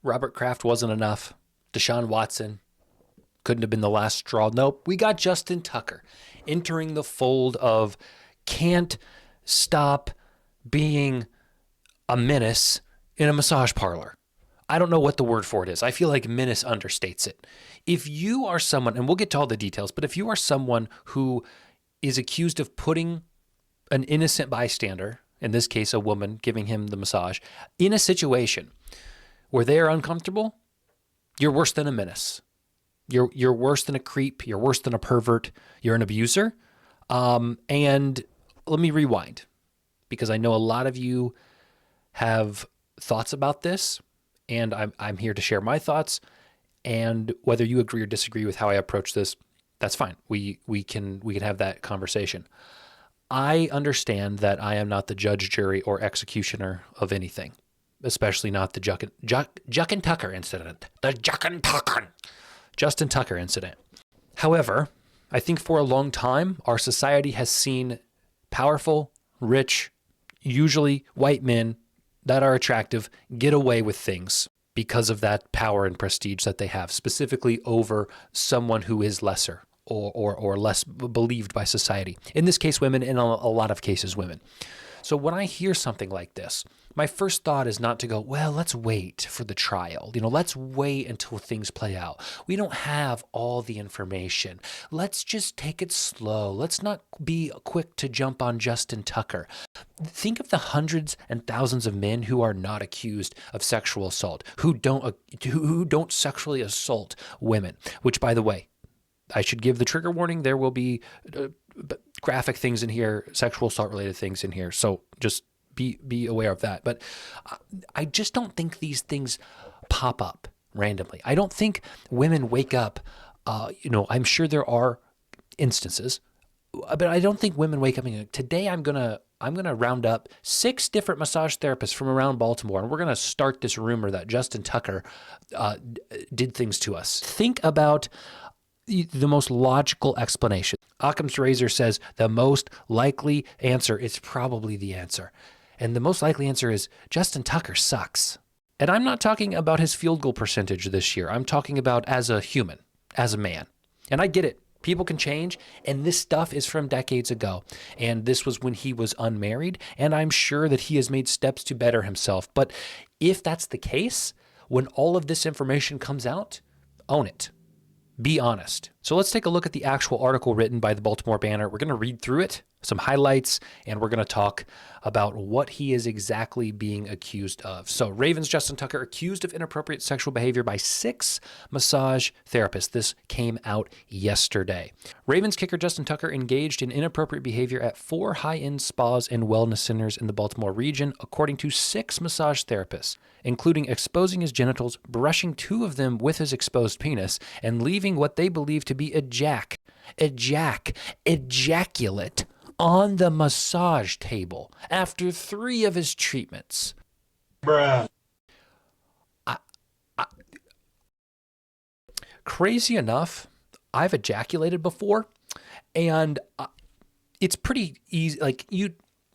Robert Kraft wasn't enough. Deshaun Watson couldn't have been the last straw. Nope, we got Justin Tucker entering the fold of can't stop being a menace in a massage parlor. I don't know what the word for it is. I feel like menace understates it. If you are someone, and we'll get to all the details, but if you are someone who is accused of putting an innocent bystander, in this case a woman, giving him the massage, in a situation where they are uncomfortable, you're worse than a menace. You're worse than a creep. You're worse than a pervert. You're an abuser. And let me rewind, because I know a lot of you have thoughts about this, and I'm here to share my thoughts. And whether you agree or disagree with how I approach this, that's fine. We can have that conversation. I understand that I am not the judge, jury, or executioner of anything, especially not the Juck and Tucker incident. The Justin Tucker incident. However, I think for a long time, our society has seen powerful, rich, usually white men that are attractive get away with things because of that power and prestige that they have, specifically over someone who is lesser or less believed by society. In this case, women, in a lot of cases, women. So when I hear something like this, my first thought is not to go, well, let's wait for the trial. Let's wait until things play out. We don't have all the information. Let's just take it slow. Let's not be quick to jump on Justin Tucker. Think of the hundreds and thousands of men who are not accused of sexual assault, who don't sexually assault women, which, by the way, I should give the trigger warning. There will be graphic things in here, sexual assault related things in here. So just be aware of that. But I just don't think these things pop up randomly. I don't think women wake up, I'm sure there are instances, but I don't think women wake up and go, today I'm going to round up 6 different massage therapists from around Baltimore, and we're going to start this rumor that Justin Tucker did things to us. Think about the most logical explanation. Occam's razor says the most likely answer is probably the answer. And the most likely answer is Justin Tucker sucks. And I'm not talking about his field goal percentage this year. I'm talking about as a human, as a man. And I get it. People can change, and this stuff is from decades ago. And this was when he was unmarried, and I'm sure that he has made steps to better himself. But if that's the case, when all of this information comes out, own it. Be honest. So let's take a look at the actual article written by the Baltimore Banner. We're going to read through it, some highlights, and we're going to talk about what he is exactly being accused of. So Ravens Justin Tucker accused of inappropriate sexual behavior by 6 massage therapists. This came out yesterday. Ravens kicker Justin Tucker engaged in inappropriate behavior at 4 high-end spas and wellness centers in the Baltimore region, according to 6 massage therapists, including exposing his genitals, brushing 2 of them with his exposed penis, and leaving what they believe to be ejaculate on the massage table after 3 of his treatments. Bruh. Crazy enough, I've ejaculated before, and it's pretty easy.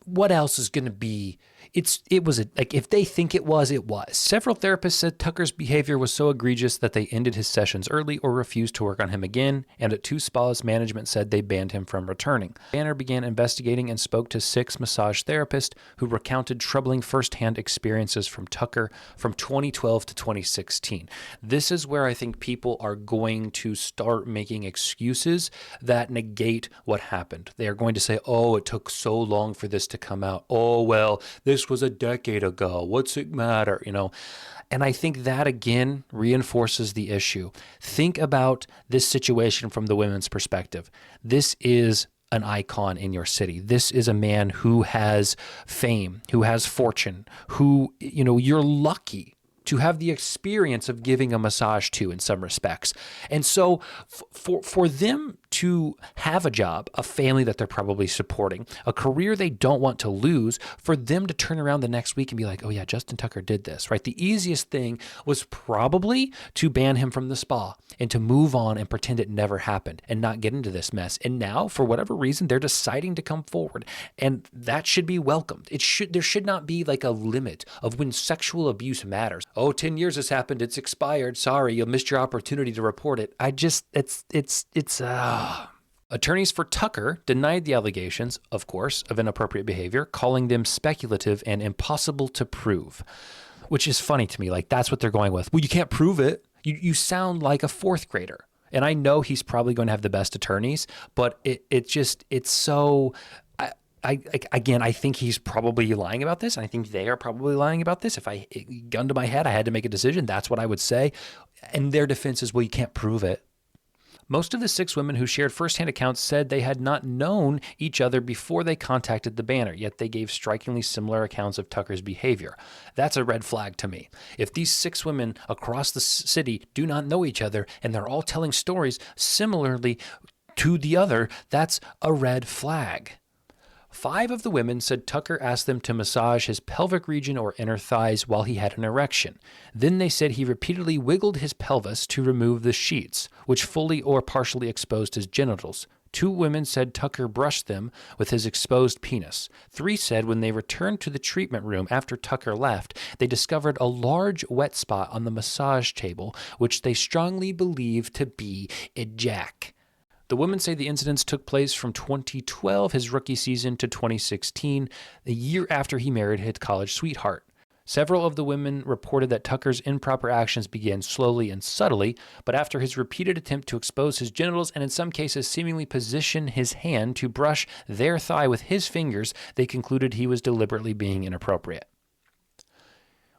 What else is going to be? If they think it was, it was. Several therapists said Tucker's behavior was so egregious that they ended his sessions early or refused to work on him again, and at 2 spas, management said they banned him from returning. Banner began investigating and spoke to 6 massage therapists who recounted troubling firsthand experiences from Tucker from 2012 to 2016. This is where I think people are going to start making excuses that negate what happened. They are going to say, oh, it took so long for this to come out. Oh, well, this was a decade ago. What's it matter? And I think that again reinforces the issue. Think about this situation from the women's perspective. This is an icon in your city. This is a man who has fame, who has fortune, who, you're lucky to have the experience of giving a massage to in some respects. And so for them to have a job, a family that they're probably supporting, a career they don't want to lose, for them to turn around the next week and be like, oh yeah, Justin Tucker did this, right? The easiest thing was probably to ban him from the spa and to move on and pretend it never happened and not get into this mess. And now, for whatever reason, they're deciding to come forward, and that should be welcomed. There should not be like a limit of when sexual abuse matters. Oh, 10 years has happened. It's expired. Sorry, you missed your opportunity to report it. Attorneys for Tucker denied the allegations, of course, of inappropriate behavior, calling them speculative and impossible to prove, which is funny to me. Like, that's what they're going with. Well, you can't prove it. You sound like a fourth grader. And I know he's probably going to have the best attorneys, but it's so... I think he's probably lying about this. I think they are probably lying about this. If gun to my head, I had to make a decision, that's what I would say. And their defense is, well, you can't prove it. Most of the 6 women who shared firsthand accounts said they had not known each other before they contacted the banner, yet they gave strikingly similar accounts of Tucker's behavior. That's a red flag to me. If these 6 women across the city do not know each other and they're all telling stories similarly to the other, that's a red flag. 5 of the women said Tucker asked them to massage his pelvic region or inner thighs while he had an erection. Then they said he repeatedly wiggled his pelvis to remove the sheets, which fully or partially exposed his genitals. 2 women said Tucker brushed them with his exposed penis. 3 said when they returned to the treatment room after Tucker left, they discovered a large wet spot on the massage table, which they strongly believed to be ejac. The women say the incidents took place from 2012, his rookie season, to 2016, the year after he married his college sweetheart. Several of the women reported that Tucker's improper actions began slowly and subtly, but after his repeated attempt to expose his genitals and in some cases seemingly position his hand to brush their thigh with his fingers, they concluded he was deliberately being inappropriate.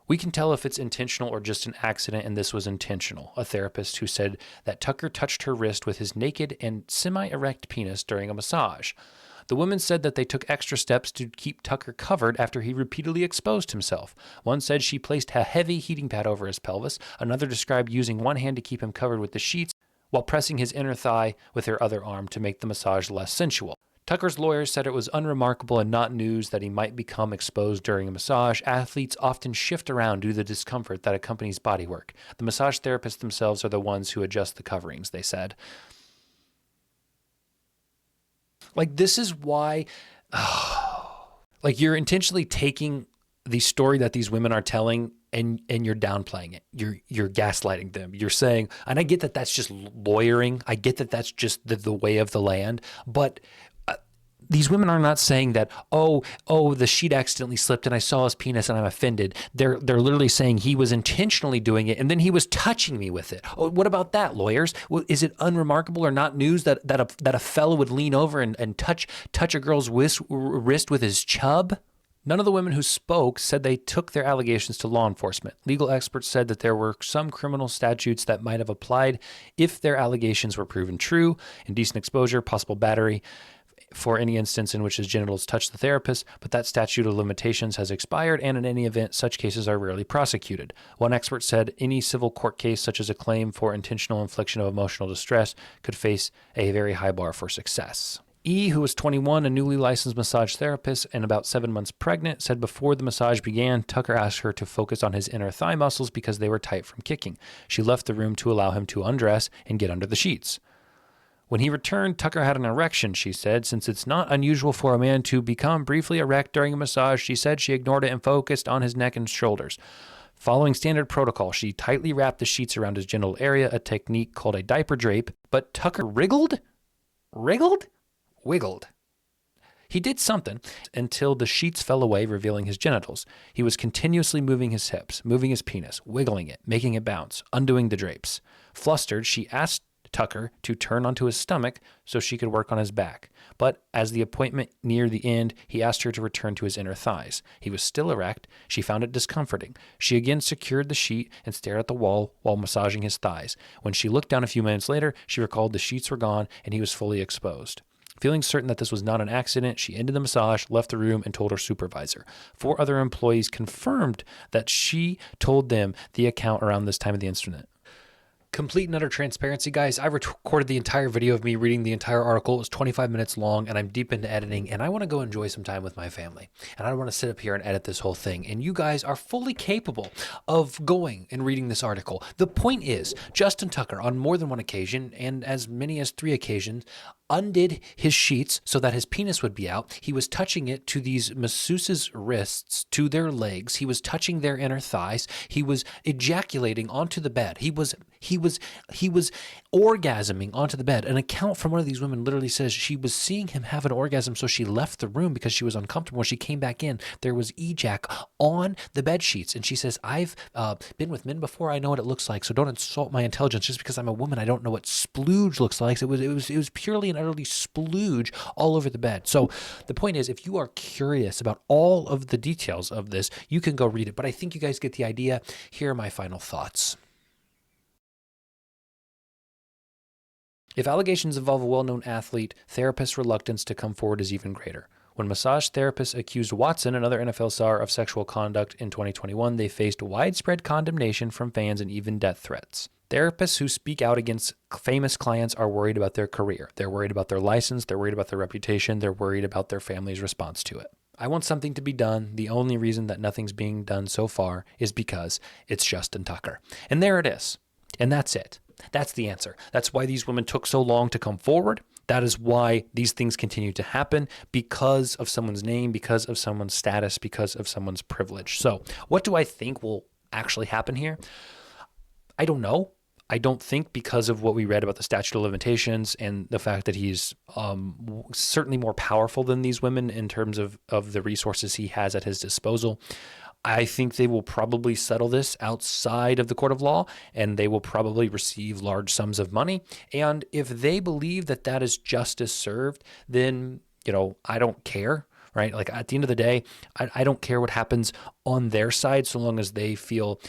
We can tell if it's intentional or just an accident, and this was intentional. A therapist who said that Tucker touched her wrist with his naked and semi-erect penis during a massage. The women said that they took extra steps to keep Tucker covered after he repeatedly exposed himself. One said she placed a heavy heating pad over his pelvis. Another described using one hand to keep him covered with the sheets while pressing his inner thigh with her other arm to make the massage less sensual. Tucker's lawyers said it was unremarkable and not news that he might become exposed during a massage. Athletes often shift around due to the discomfort that accompanies bodywork. The massage therapists themselves are the ones who adjust the coverings, they said. Like, this is why, like, you're intentionally taking the story that these women are telling and you're downplaying it. You're gaslighting them. You're saying, and I get that that's just lawyering. I get that that's just the way of the land, but these women are not saying that, oh, the sheet accidentally slipped and I saw his penis and I'm offended. They're literally saying he was intentionally doing it and then he was touching me with it. Oh, what about that, lawyers? Well, is it unremarkable or not news that a fellow would lean over and touch a girl's wrist with his chub? None of the women who spoke said they took their allegations to law enforcement. Legal experts said that there were some criminal statutes that might have applied if their allegations were proven true: indecent exposure, possible battery, for any instance in which his genitals touched the therapist, but that statute of limitations has expired, and in any event, such cases are rarely prosecuted. One expert said any civil court case, such as a claim for intentional infliction of emotional distress, could face a very high bar for success. E, who was 21, a newly licensed massage therapist and about 7 months pregnant, said before the massage began, Tucker asked her to focus on his inner thigh muscles because they were tight from kicking. She left the room to allow him to undress and get under the sheets. When he returned, Tucker had an erection, she said. Since it's not unusual for a man to become briefly erect during a massage, she said she ignored it and focused on his neck and shoulders. Following standard protocol, she tightly wrapped the sheets around his genital area, a technique called a diaper drape, but Tucker wriggled? Wiggled. He did something until the sheets fell away, revealing his genitals. He was continuously moving his hips, moving his penis, wiggling it, making it bounce, undoing the drapes. Flustered, she asked Tucker to turn onto his stomach so she could work on his back. But as the appointment neared the end, he asked her to return to his inner thighs. He was still erect. She found it discomforting. She again secured the sheet and stared at the wall while massaging his thighs. When she looked down a few minutes later, she recalled the sheets were gone and he was fully exposed. Feeling certain that this was not an accident, she ended the massage, left the room, and told her supervisor. 4 other employees confirmed that she told them the account around this time of the incident. Complete and utter transparency, guys. I recorded the entire video of me reading the entire article. It was 25 minutes long, and I'm deep into editing, and I want to go enjoy some time with my family. And I don't want to sit up here and edit this whole thing. And you guys are fully capable of going and reading this article. The point is, Justin Tucker, on more than one occasion, and as many as 3 occasions, undid his sheets so that his penis would be out. He was touching it to these masseuses' wrists, to their legs. He was touching their inner thighs. He was ejaculating onto the bed. He was orgasming onto the bed. An account from one of these women literally says she was seeing him have an orgasm, so she left the room because she was uncomfortable. When she came back in, there was ejac on the bed sheets, and she says, "I've been with men before. I know what it looks like. So don't insult my intelligence just because I'm a woman. I don't know what splooge looks like." So it was purely and utterly splooge all over the bed. So the point is, if you are curious about all of the details of this, you can go read it. But I think you guys get the idea. Here are my final thoughts. If allegations involve a well-known athlete, therapists' reluctance to come forward is even greater. When massage therapists accused Watson, another NFL star, of sexual conduct in 2021, they faced widespread condemnation from fans and even death threats. Therapists who speak out against famous clients are worried about their career. They're worried about their license. They're worried about their reputation. They're worried about their family's response to it. I want something to be done. The only reason that nothing's being done so far is because it's Justin Tucker. And there it is. And that's it. That's the answer. That's why these women took so long to come forward. That is why these things continue to happen, because of someone's name, because of someone's status, because of someone's privilege. So what do I think will actually happen here? I don't know. I don't think, because of what we read about the statute of limitations and the fact that he's certainly more powerful than these women in terms of the resources he has at his disposal. I think they will probably settle this outside of the court of law, and they will probably receive large sums of money. And if they believe that that is justice served, then, I don't care, right? Like, at the end of the day, I don't care what happens on their side, so long as they feel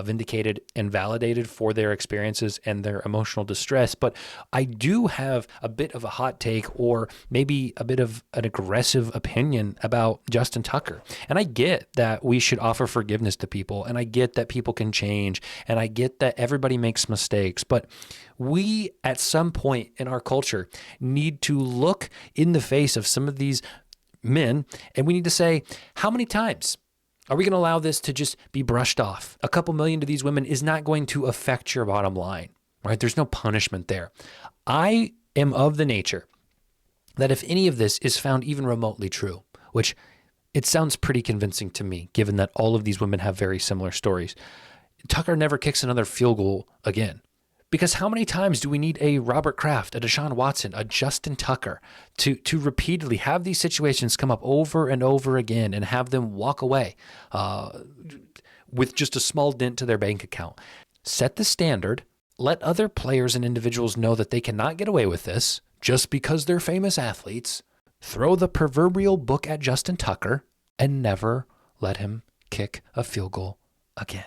vindicated and validated for their experiences and their emotional distress. But I do have a bit of a hot take, or maybe a bit of an aggressive opinion about Justin Tucker. And I get that we should offer forgiveness to people, and I get that people can change, and I get that everybody makes mistakes. But we, at some point in our culture, need to look in the face of some of these men, and we need to say, how many times are we going to allow this to just be brushed off? A couple million to these women is not going to affect your bottom line, right? There's no punishment there. I am of the nature that if any of this is found even remotely true, which it sounds pretty convincing to me, given that all of these women have very similar stories, Tucker never kicks another field goal again. Because how many times do we need a Robert Kraft, a Deshaun Watson, a Justin Tucker to repeatedly have these situations come up over and over again and have them walk away with just a small dent to their bank account? Set the standard. Let other players and individuals know that they cannot get away with this just because they're famous athletes. Throw the proverbial book at Justin Tucker and never let him kick a field goal again.